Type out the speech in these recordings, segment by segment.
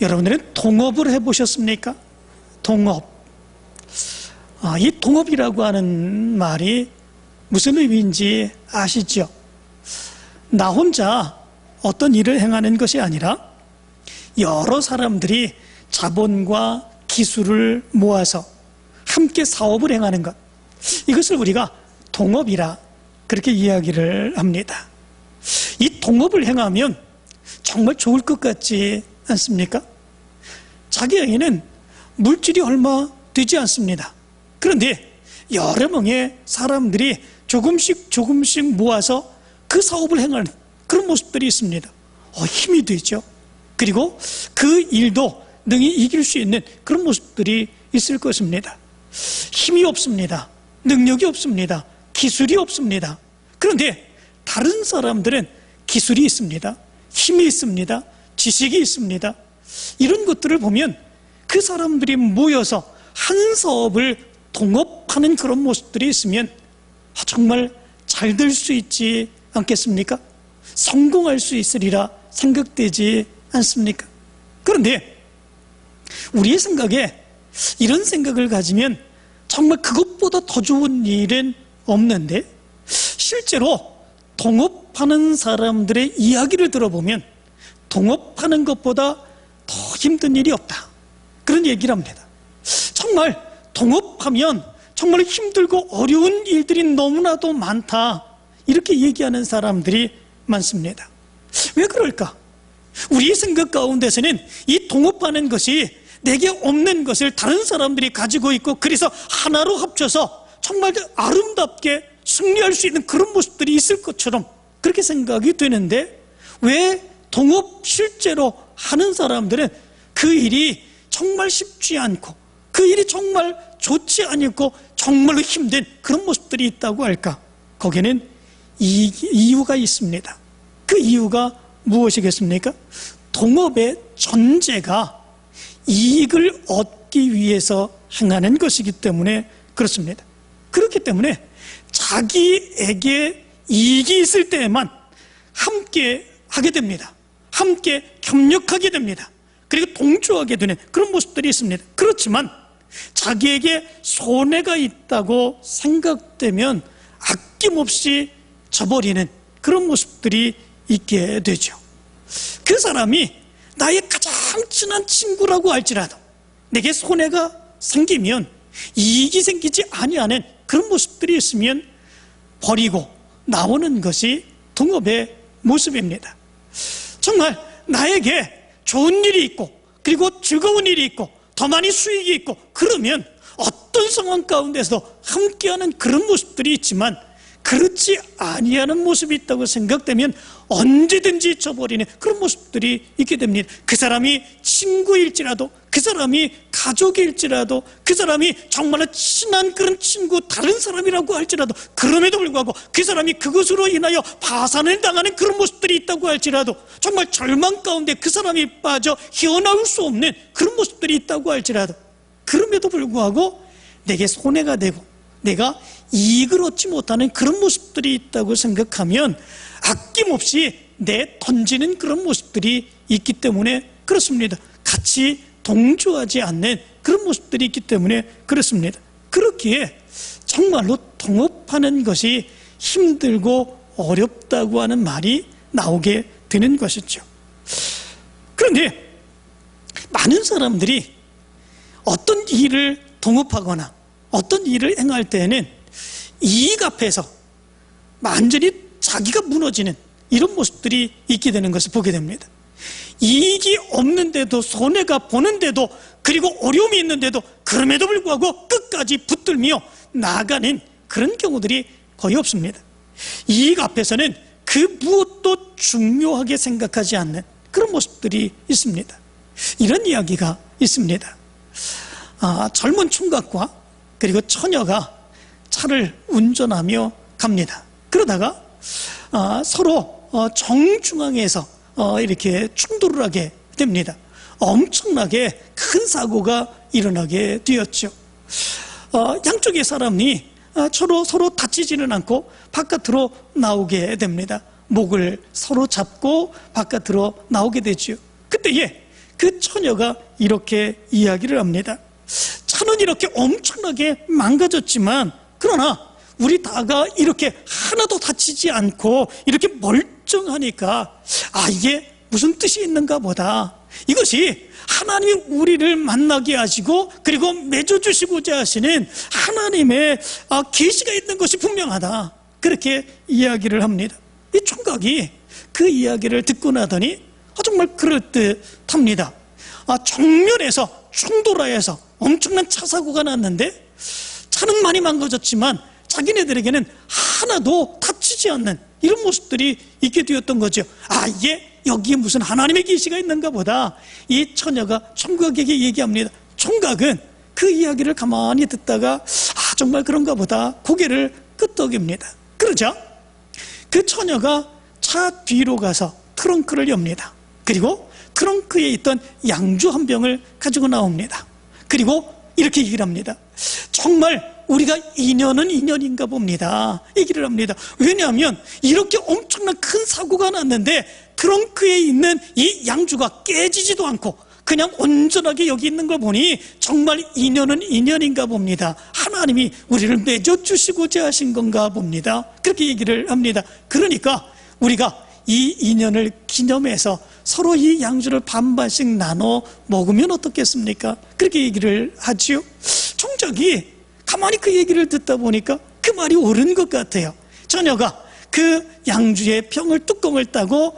여러분들은 동업을 해보셨습니까? 동업. 이 동업이라고 하는 말이 무슨 의미인지 아시죠? 나 혼자 어떤 일을 행하는 것이 아니라 여러 사람들이 자본과 기술을 모아서 함께 사업을 행하는 것, 이것을 우리가 동업이라 그렇게 이야기를 합니다. 이 동업을 행하면 정말 좋을 것 같지 않습니까? 자기에게는 물질이 얼마 되지 않습니다. 그런데 여러 명의 사람들이 조금씩 모아서 그 사업을 행하는 그런 모습들이 있습니다. 힘이 되죠. 그리고 그 일도 능히 이길 수 있는 그런 모습들이 있을 것입니다. 힘이 없습니다. 능력이 없습니다. 기술이 없습니다. 그런데 다른 사람들은 기술이 있습니다. 힘이 있습니다. 지식이 있습니다. 이런 것들을 보면 그 사람들이 모여서 한 사업을 동업하는 그런 모습들이 있으면 정말 잘 될 수 있지 않겠습니까? 성공할 수 있으리라 생각되지 않습니까? 그런데 우리의 생각에 이런 생각을 가지면 정말 그것보다 더 좋은 일은 없는데, 실제로 동업하는 사람들의 이야기를 들어보면 동업하는 것보다 더 힘든 일이 없다, 그런 얘기를 합니다. 정말 동업하면 정말 힘들고 어려운 일들이 너무나도 많다, 이렇게 얘기하는 사람들이 많습니다. 왜 그럴까? 우리 생각 가운데서는 이 동업하는 것이 내게 없는 것을 다른 사람들이 가지고 있고, 그래서 하나로 합쳐서 정말 아름답게 승리할 수 있는 그런 모습들이 있을 것처럼 그렇게 생각이 되는데, 왜 동업 실제로 하는 사람들은 그 일이 정말 쉽지 않고 그 일이 정말 좋지 않고 정말로 힘든 그런 모습들이 있다고 할까? 거기에는 이유가 있습니다. 그 이유가 무엇이겠습니까? 동업의 전제가 이익을 얻기 위해서 행하는 것이기 때문에 그렇습니다. 그렇기 때문에 자기에게 이익이 있을 때에만 함께 하게 됩니다. 함께 협력하게 됩니다. 그리고 동조하게 되는 그런 모습들이 있습니다. 그렇지만 자기에게 손해가 있다고 생각되면 아낌없이 져버리는 그런 모습들이 있게 되죠. 그 사람이 나의 가장 친한 친구라고 할지라도 내게 손해가 생기면, 이익이 생기지 아니하는 그런 모습들이 있으면 버리고 나오는 것이 동업의 모습입니다. 정말 나에게 좋은 일이 있고 그리고 즐거운 일이 있고 더 많이 수익이 있고 그러면 어떤 상황 가운데서도 함께하는 그런 모습들이 있지만, 그렇지 아니하는 모습이 있다고 생각되면 언제든지 져버리는 그런 모습들이 있게 됩니다. 그 사람이 친구일지라도, 그 사람이 가족일지라도, 그 사람이 정말로 친한 그런 친구, 다른 사람이라고 할지라도, 그럼에도 불구하고 그 사람이 그것으로 인하여 파산을 당하는 그런 모습들이 있다고 할지라도, 정말 절망 가운데 그 사람이 빠져 헤어나올 수 없는 그런 모습들이 있다고 할지라도, 그럼에도 불구하고 내게 손해가 되고 내가 이익을 얻지 못하는 그런 모습들이 있다고 생각하면 아낌없이 던지는 그런 모습들이 있기 때문에 그렇습니다. 같이 동조하지 않는 그런 모습들이 있기 때문에 그렇습니다. 그렇기에 정말로 동업하는 것이 힘들고 어렵다고 하는 말이 나오게 되는 것이죠. 그런데 많은 사람들이 어떤 일을 동업하거나 어떤 일을 행할 때에는 이익 앞에서 완전히 자기가 무너지는 이런 모습들이 있게 되는 것을 보게 됩니다. 이익이 없는데도, 손해가 보는데도, 그리고 어려움이 있는데도 그럼에도 불구하고 끝까지 붙들며 나아가는 그런 경우들이 거의 없습니다. 이익 앞에서는 그 무엇도 중요하게 생각하지 않는 그런 모습들이 있습니다. 이런 이야기가 있습니다. 젊은 총각과 그리고 처녀가 차를 운전하며 갑니다. 그러다가 서로 정중앙에서 이렇게 충돌을 하게 됩니다. 엄청나게 큰 사고가 일어나게 되었죠. 양쪽의 사람이 서로 다치지는 않고 바깥으로 나오게 됩니다. 목을 서로 잡고 바깥으로 나오게 되죠. 그때에 그 처녀가 이렇게 이야기를 합니다. 차는 이렇게 엄청나게 망가졌지만 그러나 우리 다가 이렇게 하나도 다치지 않고 이렇게 멀쩡하니까 이게 무슨 뜻이 있는가 보다. 이것이 하나님이 우리를 만나게 하시고 그리고 맺어주시고자 하시는 하나님의 계시가 있는 것이 분명하다. 그렇게 이야기를 합니다. 이 총각이 그 이야기를 듣고 나더니 정말 그럴듯합니다. 정면에서 충돌하여서 엄청난 차 사고가 났는데 차는 많이 망가졌지만 자기네들에게는 하나도 다치지 않는 이런 모습들이 있게 되었던 거죠. 이게 여기에 무슨 하나님의 계시가 있는가 보다. 이 처녀가 총각에게 얘기합니다. 총각은 그 이야기를 가만히 듣다가 정말 그런가 보다 고개를 끄덕입니다. 그러자 그 처녀가 차 뒤로 가서 트렁크를 엽니다. 그리고 트렁크에 있던 양주 한 병을 가지고 나옵니다. 그리고 이렇게 얘기를 합니다. 정말 우리가 인연은 인연인가 봅니다. 얘기를 합니다. 왜냐하면 이렇게 엄청난 큰 사고가 났는데 트렁크에 있는 이 양주가 깨지지도 않고 그냥 온전하게 여기 있는 걸 보니 정말 인연은 인연인가 봅니다. 하나님이 우리를 맺어주시고자 하신 건가 봅니다. 그렇게 얘기를 합니다. 그러니까 우리가 이 인연을 기념해서 서로 이 양주를 반반씩 나눠 먹으면 어떻겠습니까? 그렇게 얘기를 하지요. 총각이 가만히 그 얘기를 듣다 보니까 그 말이 옳은 것 같아요. 처녀가 그 양주의 병을 뚜껑을 따고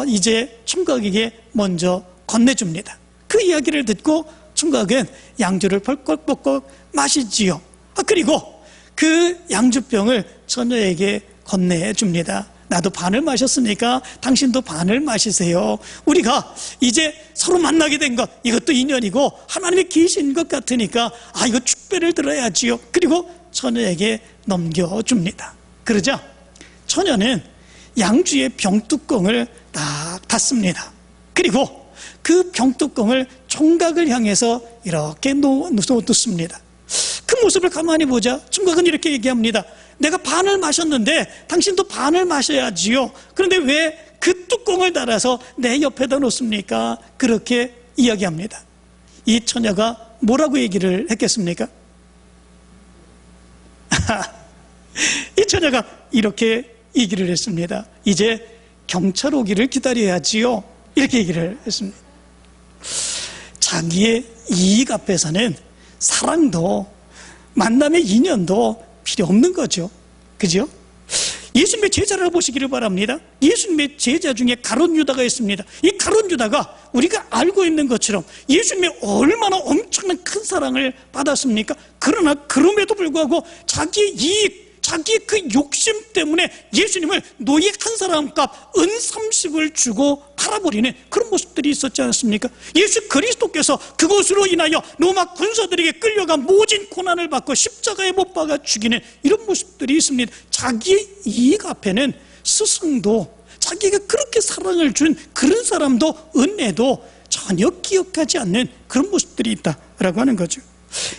이제 총각에게 먼저 건네줍니다. 그 이야기를 듣고 총각은 양주를 벌컥벌컥 마시지요. 그리고 그 양주병을 처녀에게 건네줍니다. 나도 반을 마셨으니까 당신도 반을 마시세요. 우리가 이제 서로 만나게 된 것, 이것도 인연이고 하나님의 계신 것 같으니까 이거 축배를 들어야지요. 그리고 처녀에게 넘겨줍니다. 그러자 처녀는 양주의 병뚜껑을 딱 닫습니다. 그리고 그 병뚜껑을 총각을 향해서 이렇게 놓습니다. 그 모습을 가만히 보자 총각은 이렇게 얘기합니다. 내가 반을 마셨는데 당신도 반을 마셔야지요. 그런데 왜 그 뚜껑을 달아서 내 옆에다 놓습니까? 그렇게 이야기합니다. 이 처녀가 뭐라고 얘기를 했겠습니까? 이 처녀가 이렇게 얘기를 했습니다. 이제 경찰 오기를 기다려야지요. 이렇게 얘기를 했습니다. 자기의 이익 앞에서는 사랑도 만남의 인연도 필요 없는 거죠. 그죠? 예수님의 제자를 보시기를 바랍니다. 예수님의 제자 중에 가룟 유다가 있습니다. 이 가룟 유다가 우리가 알고 있는 것처럼 예수님의 얼마나 엄청난 큰 사랑을 받았습니까? 그러나 그럼에도 불구하고 자기의 이익, 자기의 그 욕심 때문에 예수님을 노예 한 사람 값 은 30을 주고 팔아버리는 그런 모습들이 있었지 않습니까? 예수 그리스도께서 그것으로 인하여 로마 군사들에게 끌려가 모진 고난을 받고 십자가에 못 박아 죽이는 이런 모습들이 있습니다. 자기의 이익 앞에는 스승도 자기가 그렇게 사랑을 준 그런 사람도 은혜도 전혀 기억하지 않는 그런 모습들이 있다라고 하는 거죠.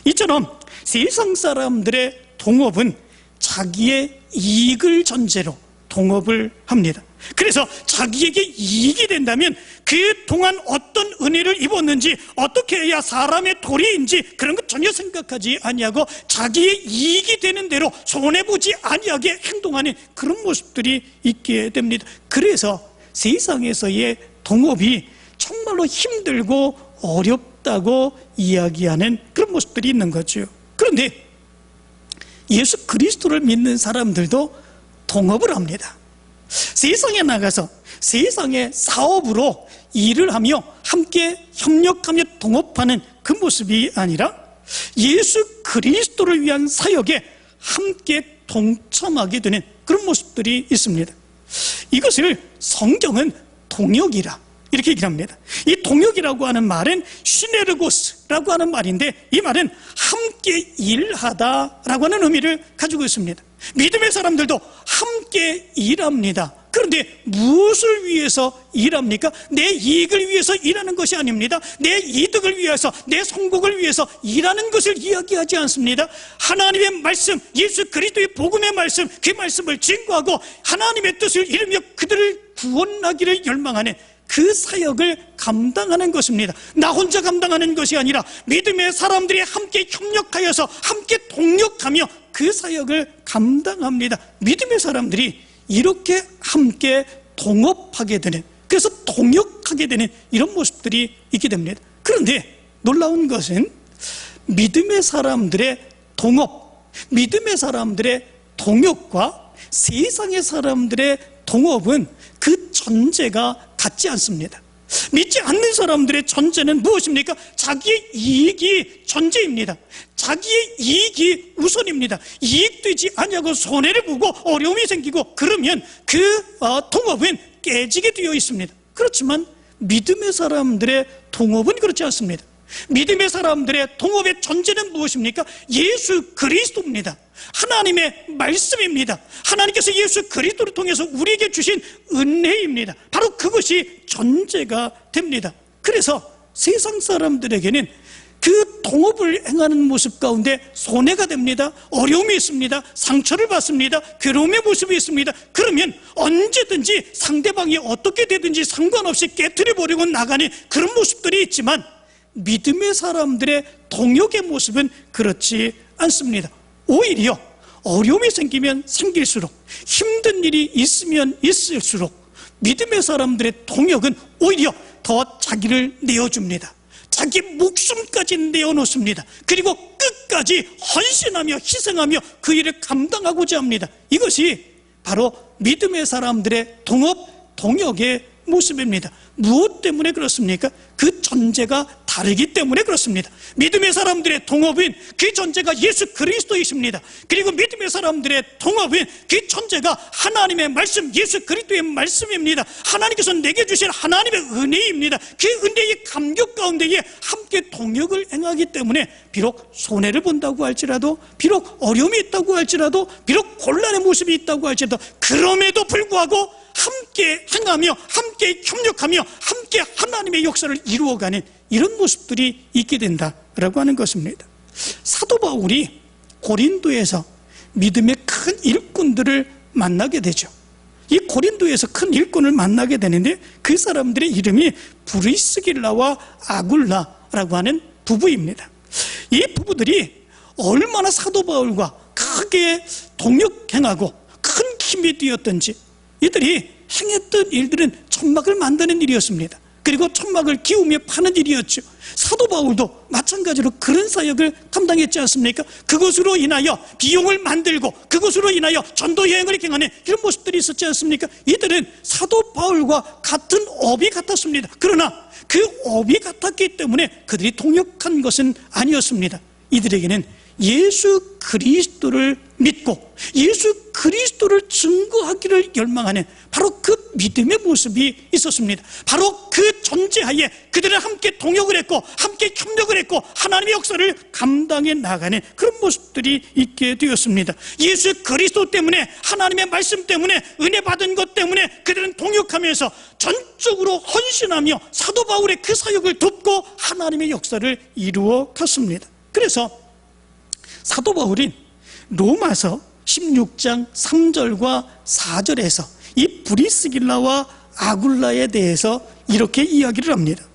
이처럼 세상 사람들의 동업은 자기의 이익을 전제로 동업을 합니다. 그래서 자기에게 이익이 된다면 그동안 어떤 은혜를 입었는지 어떻게 해야 사람의 도리인지 그런 것 전혀 생각하지 아니하고 자기의 이익이 되는 대로 손해보지 아니하게 행동하는 그런 모습들이 있게 됩니다. 그래서 세상에서의 동업이 정말로 힘들고 어렵다고 이야기하는 그런 모습들이 있는 거죠. 그런데 예수 그리스도를 믿는 사람들도 동업을 합니다. 세상에 나가서 세상의 사업으로 일을 하며 함께 협력하며 동업하는 그 모습이 아니라 예수 그리스도를 위한 사역에 함께 동참하게 되는 그런 모습들이 있습니다. 이것을 성경은 동역이라 이렇게 얘기를 합니다. 이 동역이라고 하는 말은 시네르고스라고 하는 말인데 이 말은 함께 일하다라고 하는 의미를 가지고 있습니다. 믿음의 사람들도 함께 일합니다. 그런데 무엇을 위해서 일합니까? 내 이익을 위해서 일하는 것이 아닙니다. 내 이득을 위해서, 내 성공을 위해서 일하는 것을 이야기하지 않습니다. 하나님의 말씀, 예수 그리스도의 복음의 말씀, 그 말씀을 증거하고 하나님의 뜻을 이루며 그들을 구원하기를 열망하는 그 사역을 감당하는 것입니다. 나 혼자 감당하는 것이 아니라 믿음의 사람들이 함께 협력하여서 함께 동력하며 그 사역을 감당합니다. 믿음의 사람들이 이렇게 함께 동업하게 되는, 그래서 동역하게 되는 이런 모습들이 있게 됩니다. 그런데 놀라운 것은 믿음의 사람들의 동업, 믿음의 사람들의 동역과 세상의 사람들의 동업은 그 전제가 같지 않습니다. 믿지 않는 사람들의 전제는 무엇입니까? 자기의 이익이 전제입니다. 자기의 이익이 우선입니다. 이익되지 않냐고 손해를 보고 어려움이 생기고 그러면 그 동업은 깨지게 되어 있습니다. 그렇지만 믿음의 사람들의 동업은 그렇지 않습니다. 믿음의 사람들의 동업의 전제는 무엇입니까? 예수 그리스도입니다. 하나님의 말씀입니다. 하나님께서 예수 그리스도를 통해서 우리에게 주신 은혜입니다. 바로 그것이 전제가 됩니다. 그래서 세상 사람들에게는 그 동업을 행하는 모습 가운데 손해가 됩니다. 어려움이 있습니다. 상처를 받습니다. 괴로움의 모습이 있습니다. 그러면 언제든지 상대방이 어떻게 되든지 상관없이 깨트려버리고 나가는 그런 모습들이 있지만 믿음의 사람들의 동역의 모습은 그렇지 않습니다. 오히려 어려움이 생기면 생길수록, 힘든 일이 있으면 있을수록 믿음의 사람들의 동역은 오히려 더 자기를 내어줍니다. 자기 목숨까지 내어놓습니다. 그리고 끝까지 헌신하며 희생하며 그 일을 감당하고자 합니다. 이것이 바로 믿음의 사람들의 동업, 동역의 모습입니다. 무엇 때문에 그렇습니까? 그 전제가 다르기 때문에 그렇습니다. 믿음의 사람들의 동업은 그 전제가 예수 그리스도이십니다. 그리고 믿음의 사람들의 동업은 그 전제가 하나님의 말씀, 예수 그리스도의 말씀입니다. 하나님께서 내게 주신 하나님의 은혜입니다. 그 은혜의 감격 가운데에 함께 동역을 행하기 때문에 비록 손해를 본다고 할지라도, 비록 어려움이 있다고 할지라도, 비록 곤란의 모습이 있다고 할지라도, 그럼에도 불구하고 함께 행하며 함께 협력하며 함께 하나님의 역사를 이루어가는 이런 모습들이 있게 된다라고 하는 것입니다. 사도 바울이 고린도에서 믿음의 큰 일꾼들을 만나게 되죠. 이 고린도에서 큰 일꾼을 만나게 되는데 그 사람들의 이름이 브리스길라와 아굴라라고 하는 부부입니다. 이 부부들이 얼마나 사도 바울과 크게 동역행하고 큰 힘이 되었던지, 이들이 행했던 일들은 천막을 만드는 일이었습니다. 그리고 천막을 기우며 파는 일이었죠. 사도 바울도 마찬가지로 그런 사역을 감당했지 않습니까? 그것으로 인하여 비용을 만들고 그것으로 인하여 전도 여행을 행하는 이런 모습들이 있었지 않습니까? 이들은 사도 바울과 같은 업이 같았습니다. 그러나 그 업이 같았기 때문에 그들이 동역한 것은 아니었습니다. 이들에게는 예수 그리스도를 믿고 예수 그리스도를 증거하기를 열망하는 바로 그 믿음의 모습이 있었습니다. 바로 그 전제하에 그들은 함께 동역을 했고 함께 협력을 했고 하나님의 역사를 감당해 나가는 그런 모습들이 있게 되었습니다. 예수 그리스도 때문에, 하나님의 말씀 때문에, 은혜 받은 것 때문에 그들은 동역하면서 전적으로 헌신하며 사도 바울의 그 사역을 돕고 하나님의 역사를 이루어 갔습니다. 그래서 사도 바울은 로마서 16장 3절과 4절에서 이 브리스길라와 아굴라에 대해서 이렇게 이야기를 합니다.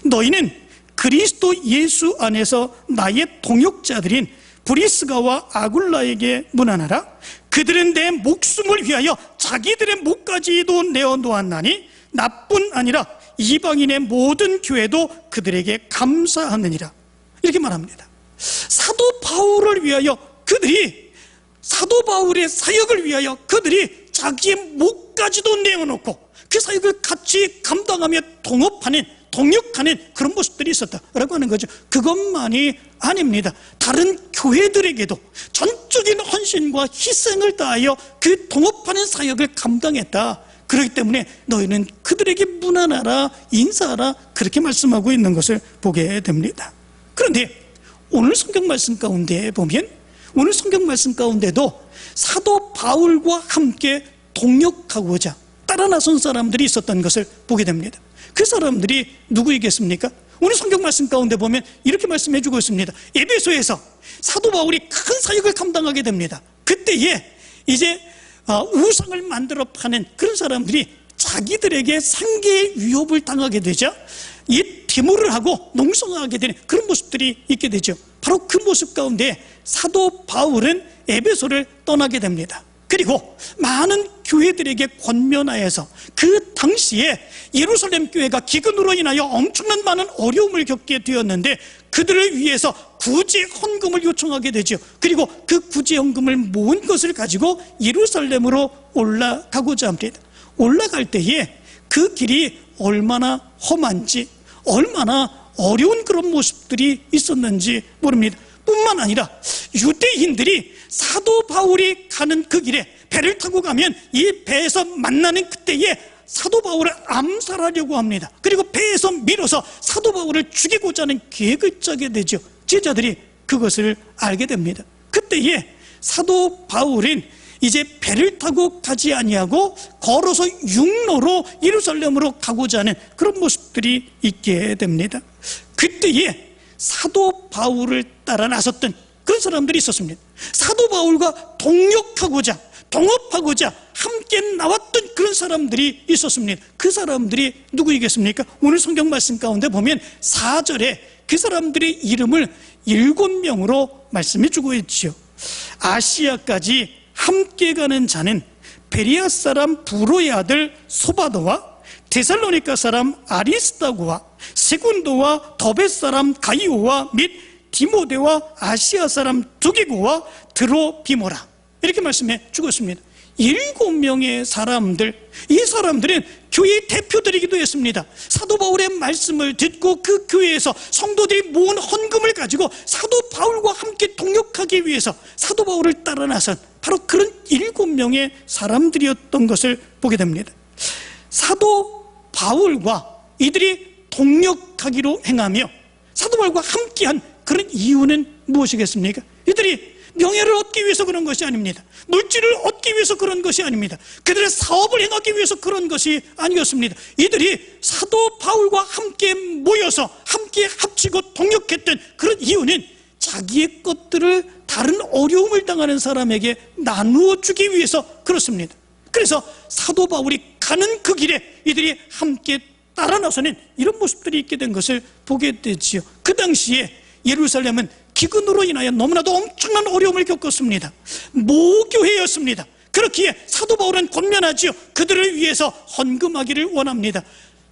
너희는 그리스도 예수 안에서 나의 동역자들인 브리스가와 아굴라에게 문안하라. 그들은 내 목숨을 위하여 자기들의 목까지도 내어놓았나니 나뿐 아니라 이방인의 모든 교회도 그들에게 감사하느니라. 이렇게 말합니다. 사도 바울을 위하여 그들이, 사도 바울의 사역을 위하여 그들이 자기의 목까지도 내어놓고 그 사역을 같이 감당하며 동업하는, 동역하는 그런 모습들이 있었다라고 하는 거죠. 그것만이 아닙니다. 다른 교회들에게도 전적인 헌신과 희생을 다하여 그 동업하는 사역을 감당했다. 그렇기 때문에 너희는 그들에게 문안하라, 인사하라, 그렇게 말씀하고 있는 것을 보게 됩니다. 그런데 오늘 성경 말씀 가운데 보면, 오늘 성경 말씀 가운데도 사도 바울과 함께 동역하고자 따라 나선 사람들이 있었던 것을 보게 됩니다. 그 사람들이 누구이겠습니까? 오늘 성경 말씀 가운데 보면 이렇게 말씀해 주고 있습니다. 에베소에서 사도 바울이 큰 사역을 감당하게 됩니다. 그때에 이제 우상을 만들어 파는 그런 사람들이 자기들에게 상계의 위협을 당하게 되자 이 데모를 하고 농성하게 되는 그런 모습들이 있게 되죠. 바로 그 모습 가운데 사도 바울은 에베소를 떠나게 됩니다. 그리고 많은 교회들에게 권면하여서 그 당시에 예루살렘 교회가 기근으로 인하여 엄청난 많은 어려움을 겪게 되었는데 그들을 위해서 구제 헌금을 요청하게 되죠. 그리고 그 구제 헌금을 모은 것을 가지고 예루살렘으로 올라가고자 합니다. 올라갈 때에 그 길이 얼마나 험한지, 얼마나 어려운 그런 모습들이 있었는지 모릅니다. 뿐만 아니라 유대인들이 사도 바울이 가는 그 길에 배를 타고 가면 이 배에서 만나는 그때에 사도 바울을 암살하려고 합니다. 그리고 배에서 밀어서 사도 바울을 죽이고자 하는 계획을 짜게 되죠. 제자들이 그것을 알게 됩니다. 그때에 사도 바울은 이제 배를 타고 가지 아니하고 걸어서 육로로 예루살렘으로 가고자 하는 그런 모습들이 있게 됩니다. 그때에 사도 바울을 따라 나섰던 그런 사람들이 있었습니다. 사도 바울과 동역하고자, 동업하고자 함께 나왔던 그런 사람들이 있었습니다. 그 사람들이 누구이겠습니까? 오늘 성경 말씀 가운데 보면 4절에 그 사람들의 이름을 7명으로 말씀해 주고 있지요. 아시아까지 함께 가는 자는 베리아 사람 부로의 아들 소바도와 데살로니가 사람 아리스다고와 세군도와 더벳 사람 가이오와 및 디모데와 아시아 사람 두기고와 드로비모라, 이렇게 말씀해 주었습니다. 7명의 사람들, 이 사람들은 교회의 대표들이기도 했습니다. 사도 바울의 말씀을 듣고 그 교회에서 성도들이 모은 헌금을 가지고 사도 바울과 함께 동역하기 위해서 사도 바울을 따라 나선 바로 그런 7명의 사람들이었던 것을 보게 됩니다. 사도 바울과 이들이 동역하기로 행하며 사도 바울과 함께한 그런 이유는 무엇이겠습니까? 이들이 명예를 얻기 위해서 그런 것이 아닙니다. 물질을 얻기 위해서 그런 것이 아닙니다. 그들의 사업을 행하기 위해서 그런 것이 아니었습니다. 이들이 사도 바울과 함께 모여서 함께 합치고 동역했던 그런 이유는 자기의 것들을 다른 어려움을 당하는 사람에게 나누어 주기 위해서 그렇습니다. 그래서 사도 바울이 가는 그 길에 이들이 함께 따라 나서는 이런 모습들이 있게 된 것을 보게 되지요. 그 당시에 예루살렘은 기근으로 인하여 너무나도 엄청난 어려움을 겪었습니다. 모교회였습니다. 그렇기에 사도 바울은 권면하지요. 그들을 위해서 헌금하기를 원합니다.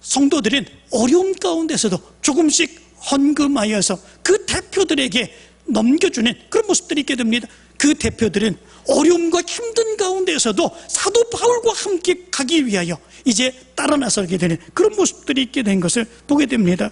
성도들은 어려움 가운데서도 조금씩 헌금하여서 그 대표들에게 넘겨주는 그런 모습들이 있게 됩니다. 그 대표들은 어려움과 힘든 가운데서도 사도 바울과 함께 가기 위하여 이제 따라 나서게 되는 그런 모습들이 있게 된 것을 보게 됩니다.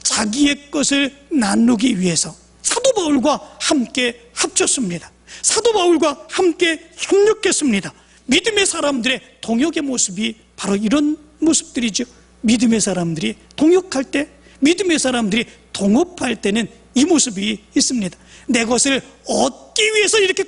자기의 것을 나누기 위해서 사도 바울과 함께 합쳤습니다. 사도 바울과 함께 협력했습니다. 믿음의 사람들의 동역의 모습이 바로 이런 모습들이죠. 믿음의 사람들이 동역할 때, 믿음의 사람들이 동업할 때는 이 모습이 있습니다. 내 것을 얻기 위해서 이렇게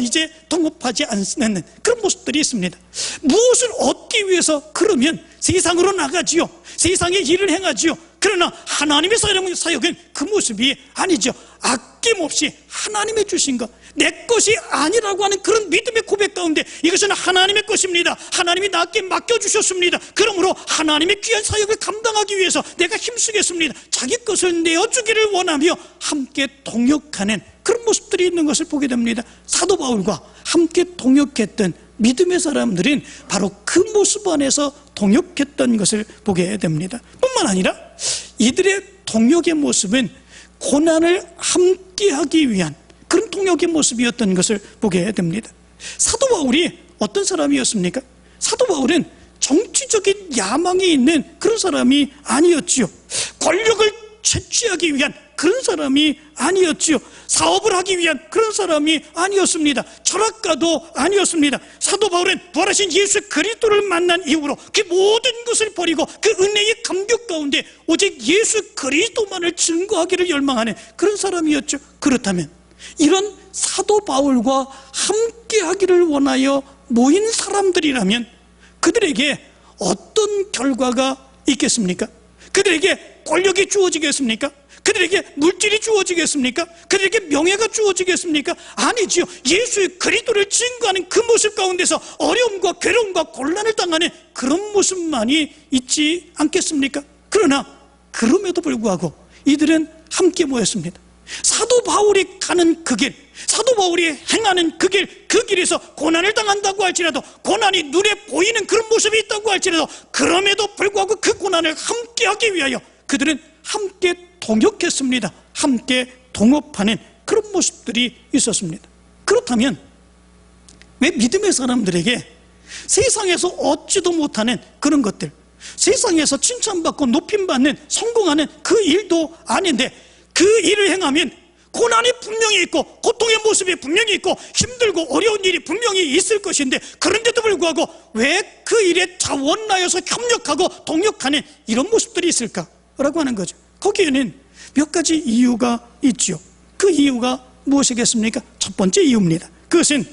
이제 동업하지 않는 그런 모습들이 있습니다. 무엇을 얻기 위해서 그러면 세상으로 나가지요. 세상의 일을 행하지요. 그러나 하나님의 사역은 그 모습이 아니죠. 아낌없이 하나님의 주신 것, 내 것이 아니라고 하는 그런 믿음의 고백 가운데 이것은 하나님의 것입니다. 하나님이 나에게 맡겨주셨습니다. 그러므로 하나님의 귀한 사역을 감당하기 위해서 내가 힘쓰겠습니다. 자기 것을 내어주기를 원하며 함께 동역하는 그런 모습들이 있는 것을 보게 됩니다. 사도 바울과 함께 동역했던 믿음의 사람들은 바로 그 모습 안에서 동역했던 것을 보게 됩니다. 뿐만 아니라 이들의 동역의 모습은 고난을 함께하기 위한 그런 동역의 모습이었던 것을 보게 됩니다. 사도 바울이 어떤 사람이었습니까? 사도 바울은 정치적인 야망이 있는 그런 사람이 아니었지요. 권력을 채취하기 위한 그런 사람이 아니었지요. 사업을 하기 위한 그런 사람이 아니었습니다. 철학가도 아니었습니다. 사도 바울은 부활하신 예수 그리스도를 만난 이후로 그 모든 것을 버리고 그 은혜의 감격 가운데 오직 예수 그리스도만을 증거하기를 열망하는 그런 사람이었죠. 그렇다면 이런 사도 바울과 함께 하기를 원하여 모인 사람들이라면 그들에게 어떤 결과가 있겠습니까? 그들에게 권력이 주어지겠습니까? 그들에게 물질이 주어지겠습니까? 그들에게 명예가 주어지겠습니까? 아니지요. 예수의 그리스도를 증거하는 그 모습 가운데서 어려움과 괴로움과 곤란을 당하는 그런 모습만이 있지 않겠습니까? 그러나 그럼에도 불구하고 이들은 함께 모였습니다. 사도 바울이 가는 그 길, 사도 바울이 행하는 그 길에서 고난을 당한다고 할지라도, 고난이 눈에 보이는 그런 모습이 있다고 할지라도, 그럼에도 불구하고 그 고난을 함께 하기 위하여 그들은 함께 동역했습니다. 함께 동업하는 그런 모습들이 있었습니다. 그렇다면 왜 믿음의 사람들에게 세상에서 얻지도 못하는 그런 것들, 세상에서 칭찬받고 높임받는 성공하는 그 일도 아닌데 그 일을 행하면 고난이 분명히 있고 고통의 모습이 분명히 있고 힘들고 어려운 일이 분명히 있을 것인데, 그런데도 불구하고 왜 그 일에 자원하여서 협력하고 동역하는 이런 모습들이 있을까라고 하는 거죠. 거기에는 몇 가지 이유가 있죠. 그 이유가 무엇이겠습니까? 첫 번째 이유입니다. 그것은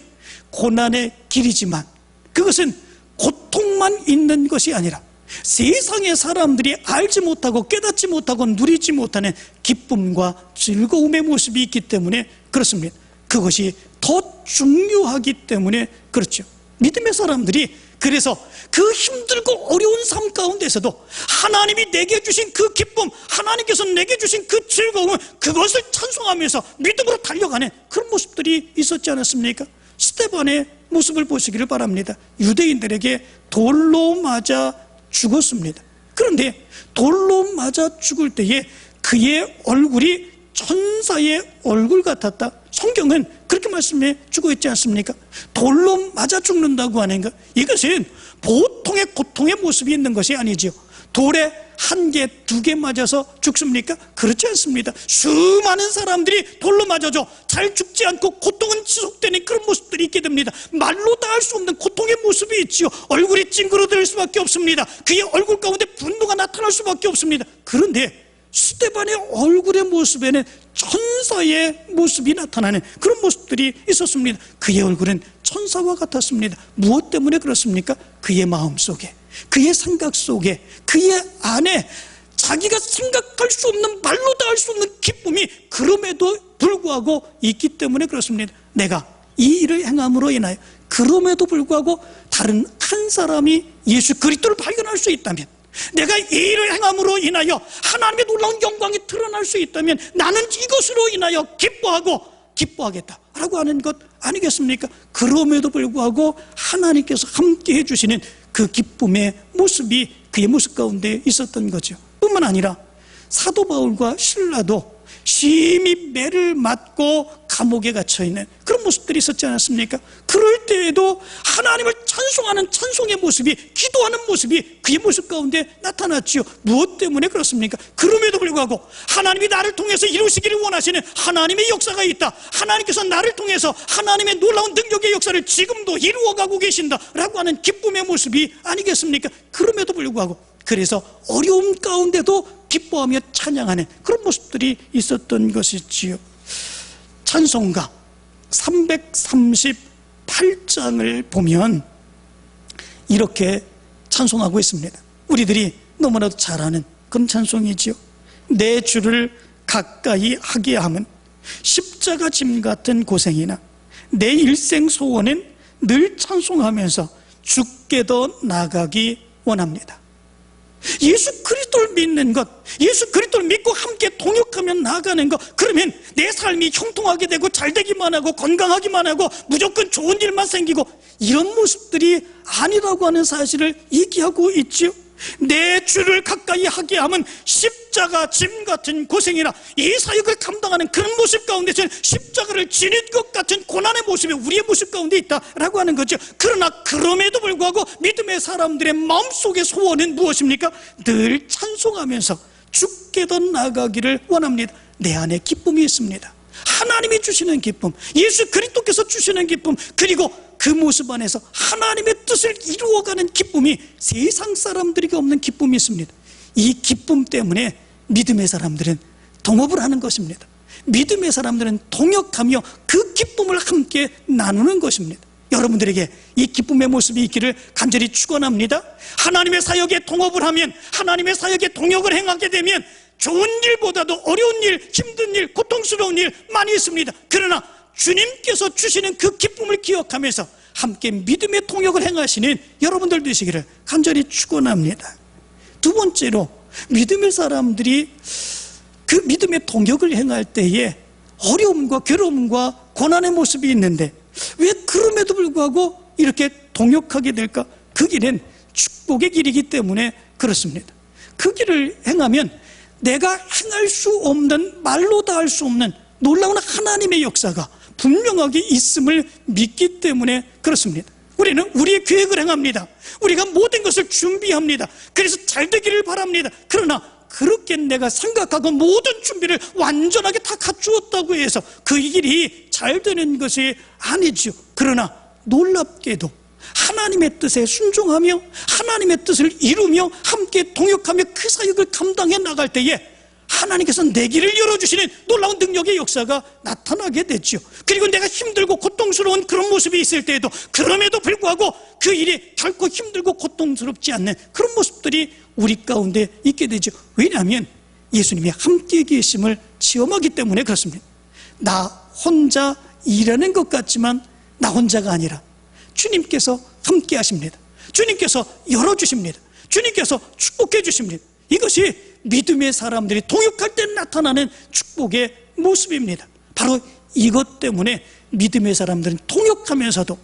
고난의 길이지만 그것은 고통만 있는 것이 아니라 세상의 사람들이 알지 못하고 깨닫지 못하고 누리지 못하는 기쁨과 즐거움의 모습이 있기 때문에 그렇습니다. 그것이 더 중요하기 때문에 그렇죠. 믿음의 사람들이 그래서 그 힘들고 어려운 삶 가운데서도 하나님이 내게 주신 그 기쁨, 하나님께서 내게 주신 그 즐거움, 그것을 찬송하면서 믿음으로 달려가는 그런 모습들이 있었지 않았습니까? 스데반의 모습을 보시기를 바랍니다. 유대인들에게 돌로 맞아 죽었습니다. 그런데 돌로 맞아 죽을 때에 그의 얼굴이 천사의 얼굴 같았다. 성경은 그렇게 말씀해 주고 있지 않습니까? 돌로 맞아 죽는다고 하는 것, 이것은 보통의 고통의 모습이 있는 것이 아니지요. 돌에 한 개, 두 개 맞아서 죽습니까? 그렇지 않습니다. 수많은 사람들이 돌로 맞아져 잘 죽지 않고 고통은 지속되는 그런 모습들이 있게 됩니다. 말로 다 할 수 없는 고통의 모습이 있지요. 얼굴이 찡그러들 수밖에 없습니다. 그의 얼굴 가운데 분노가 나타날 수밖에 없습니다. 그런데 스데반의 얼굴의 모습에는 천사의 모습이 나타나는 그런 모습들이 있었습니다. 그의 얼굴은 천사와 같았습니다. 무엇 때문에 그렇습니까? 그의 마음 속에, 그의 생각 속에, 그의 안에 자기가 생각할 수 없는, 말로 다 할 수 없는 기쁨이 그럼에도 불구하고 있기 때문에 그렇습니다. 내가 이 일을 행함으로 인하여 그럼에도 불구하고 다른 한 사람이 예수 그리스도를 발견할 수 있다면, 내가 이 일을 행함으로 인하여 하나님의 놀라운 영광이 드러날 수 있다면 나는 이것으로 인하여 기뻐하겠다라고 하는 것 아니겠습니까? 그럼에도 불구하고 하나님께서 함께 해주시는 그 기쁨의 모습이 그의 모습 가운데 있었던 거죠. 뿐만 아니라 사도 바울과 실라도 심히 매를 맞고 감옥에 갇혀있는 그런 모습들이 있었지 않았습니까? 그럴 때에도 하나님을 찬송하는 찬송의 모습이, 기도하는 모습이 그의 모습 가운데 나타났지요. 무엇 때문에 그렇습니까? 그럼에도 불구하고 하나님이 나를 통해서 이루시기를 원하시는 하나님의 역사가 있다, 하나님께서 나를 통해서 하나님의 놀라운 능력의 역사를 지금도 이루어가고 계신다라고 하는 기쁨의 모습이 아니겠습니까? 그럼에도 불구하고 그래서 어려움 가운데도 기뻐하며 찬양하는 그런 모습들이 있었던 것이지요. 찬송가 338장을 보면 이렇게 찬송하고 있습니다. 우리들이 너무나도 잘 아는 그런 찬송이지요. 내 주를 가까이 하게 함은 십자가 짐 같은 고생이나 내 일생 소원은 늘 찬송하면서 주께 더 나아가기 원합니다. 예수 그리스도를 믿는 것, 예수 그리스도를 믿고 함께 동역하며 나아가는 것, 그러면 내 삶이 형통하게 되고 잘되기만 하고 건강하기만 하고 무조건 좋은 일만 생기고 이런 모습들이 아니라고 하는 사실을 얘기하고 있지요. 내 주를 가까이 하게 하면 십자가 짐 같은 고생이나 이 사역을 감당하는 그런 모습 가운데서는 십자가를 지는 것 같은 고난의 모습이 우리의 모습 가운데 있다라고 하는 거죠. 그러나 그럼에도 불구하고 믿음의 사람들의 마음속의 소원은 무엇입니까? 늘 찬송하면서 주께 더 나아가기를 원합니다. 내 안에 기쁨이 있습니다. 하나님이 주시는 기쁨, 예수 그리스도께서 주시는 기쁨, 그리고 그 모습 안에서 하나님의 뜻을 이루어가는 기쁨이 세상 사람들에게 없는 기쁨이 있습니다. 이 기쁨 때문에 믿음의 사람들은 동업을 하는 것입니다. 믿음의 사람들은 동역하며 그 기쁨을 함께 나누는 것입니다. 여러분들에게 이 기쁨의 모습이 있기를 간절히 축원합니다. 하나님의 사역에 동업을 하면, 하나님의 사역에 동역을 행하게 되면 좋은 일보다도 어려운 일, 힘든 일, 고통스러운 일 많이 있습니다. 그러나 주님께서 주시는 그 기쁨을 기억하면서 함께 믿음의 동역을 행하시는 여러분들 되시기를 간절히 축원합니다. 두 번째로, 믿음의 사람들이 그 믿음의 동역을 행할 때에 어려움과 괴로움과 고난의 모습이 있는데 왜 그럼에도 불구하고 이렇게 동역하게 될까? 그 길은 축복의 길이기 때문에 그렇습니다. 그 길을 행하면 내가 행할 수 없는, 말로 다 할 수 없는 놀라운 하나님의 역사가 분명하게 있음을 믿기 때문에 그렇습니다. 우리는 우리의 계획을 행합니다. 우리가 모든 것을 준비합니다. 그래서 잘 되기를 바랍니다. 그러나 그렇게 내가 생각하고 모든 준비를 완전하게 다 갖추었다고 해서 그 길이 잘 되는 것이 아니죠. 그러나 놀랍게도 하나님의 뜻에 순종하며 하나님의 뜻을 이루며 함께 동역하며 그 사역을 감당해 나갈 때에 하나님께서 내 길을 열어주시는 놀라운 능력의 역사가 나타나게 되죠. 그리고 내가 힘들고 고통스러운 그런 모습이 있을 때에도 그럼에도 불구하고 그 일이 결코 힘들고 고통스럽지 않는 그런 모습들이 우리 가운데 있게 되죠. 왜냐하면 예수님이 함께 계심을 체험하기 때문에 그렇습니다. 나 혼자 일하는 것 같지만 나 혼자가 아니라 주님께서 함께 하십니다. 주님께서 열어주십니다. 주님께서 축복해 주십니다. 이것이 믿음의 사람들이 동역할 때 나타나는 축복의 모습입니다. 바로 이것 때문에 믿음의 사람들은 동역하면서도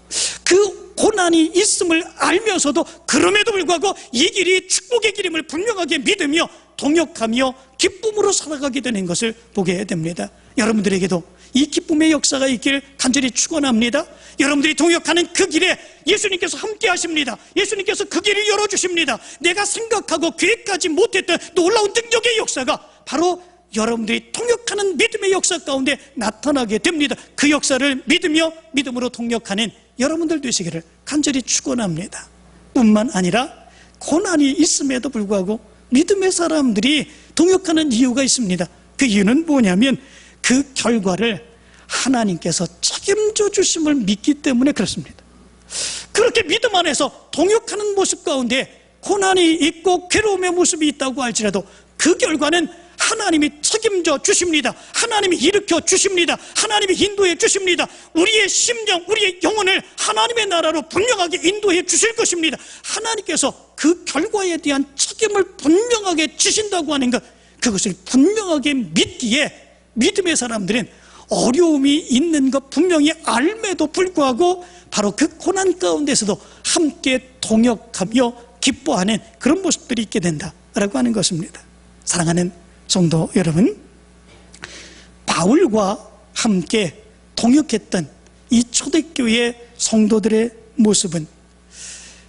그 고난이 있음을 알면서도 그럼에도 불구하고 이 길이 축복의 길임을 분명하게 믿으며 동역하며 기쁨으로 살아가게 되는 것을 보게 됩니다. 여러분들에게도 이 기쁨의 역사가 있길 간절히 축원합니다. 여러분들이 동역하는 그 길에 예수님께서 함께 하십니다. 예수님께서 그 길을 열어주십니다. 내가 생각하고 계획하지 못했던 놀라운 능력의 역사가 바로 여러분들이 동역하는 믿음의 역사 가운데 나타나게 됩니다. 그 역사를 믿으며 믿음으로 동역하는 여러분들 되시기를 간절히 축원합니다. 뿐만 아니라 고난이 있음에도 불구하고 믿음의 사람들이 동역하는 이유가 있습니다. 그 이유는 뭐냐면 그 결과를 하나님께서 책임져 주심을 믿기 때문에 그렇습니다. 그렇게 믿음 안에서 동역하는 모습 가운데 고난이 있고 괴로움의 모습이 있다고 할지라도 그 결과는 하나님이 책임져 주십니다. 하나님이 일으켜 주십니다. 하나님이 인도해 주십니다. 우리의 심령, 우리의 영혼을 하나님의 나라로 분명하게 인도해 주실 것입니다. 하나님께서 그 결과에 대한 책임을 분명하게 지신다고 하는 것, 그것을 분명하게 믿기에 믿음의 사람들은 어려움이 있는 것 분명히 알매도 불구하고 바로 그 고난 가운데서도 함께 동역하며 기뻐하는 그런 모습들이 있게 된다라고 하는 것입니다. 사랑하는 성도 여러분, 바울과 함께 동역했던 이 초대교회 성도들의 모습은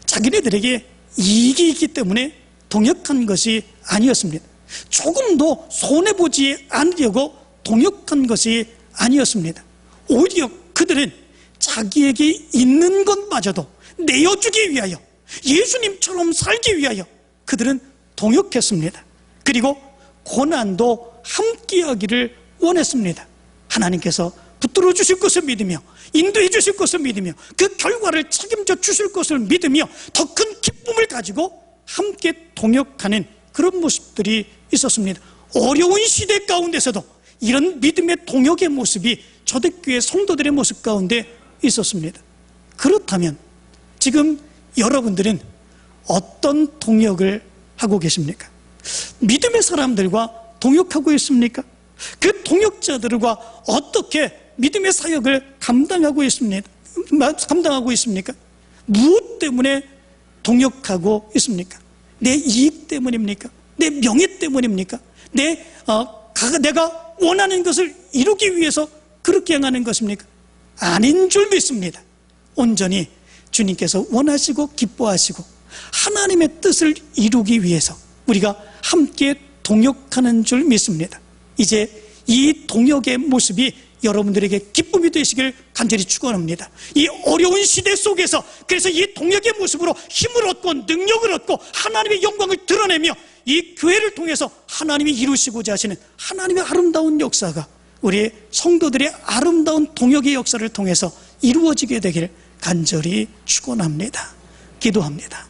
자기네들에게 이익이 있기 때문에 동역한 것이 아니었습니다. 조금도 손해보지 않으려고 동역한 것이 아니었습니다. 오히려 그들은 자기에게 있는 것마저도 내어주기 위하여, 예수님처럼 살기 위하여 그들은 동역했습니다. 그리고 고난도 함께하기를 원했습니다. 하나님께서 붙들어 주실 것을 믿으며 인도해 주실 것을 믿으며 그 결과를 책임져 주실 것을 믿으며 더 큰 기쁨을 가지고 함께 동역하는 그런 모습들이 있었습니다. 어려운 시대 가운데서도 이런 믿음의 동역의 모습이 초대교회 성도들의 모습 가운데 있었습니다. 그렇다면 지금 여러분들은 어떤 동역을 하고 계십니까? 믿음의 사람들과 동역하고 있습니까? 그 동역자들과 어떻게 믿음의 사역을 감당하고 있습니까? 무엇 때문에 동역하고 있습니까? 내 이익 때문입니까? 내 명예 때문입니까? 내가 원하는 것을 이루기 위해서 그렇게 행하는 것입니까? 아닌 줄 믿습니다. 온전히 주님께서 원하시고 기뻐하시고 하나님의 뜻을 이루기 위해서 우리가 함께 동역하는 줄 믿습니다. 이제 이 동역의 모습이 여러분들에게 기쁨이 되시길 간절히 축원합니다. 이 어려운 시대 속에서 그래서 이 동역의 모습으로 힘을 얻고 능력을 얻고 하나님의 영광을 드러내며 이 교회를 통해서 하나님이 이루시고자 하시는 하나님의 아름다운 역사가 우리 성도들의 아름다운 동역의 역사를 통해서 이루어지게 되길 간절히 축원합니다. 기도합니다.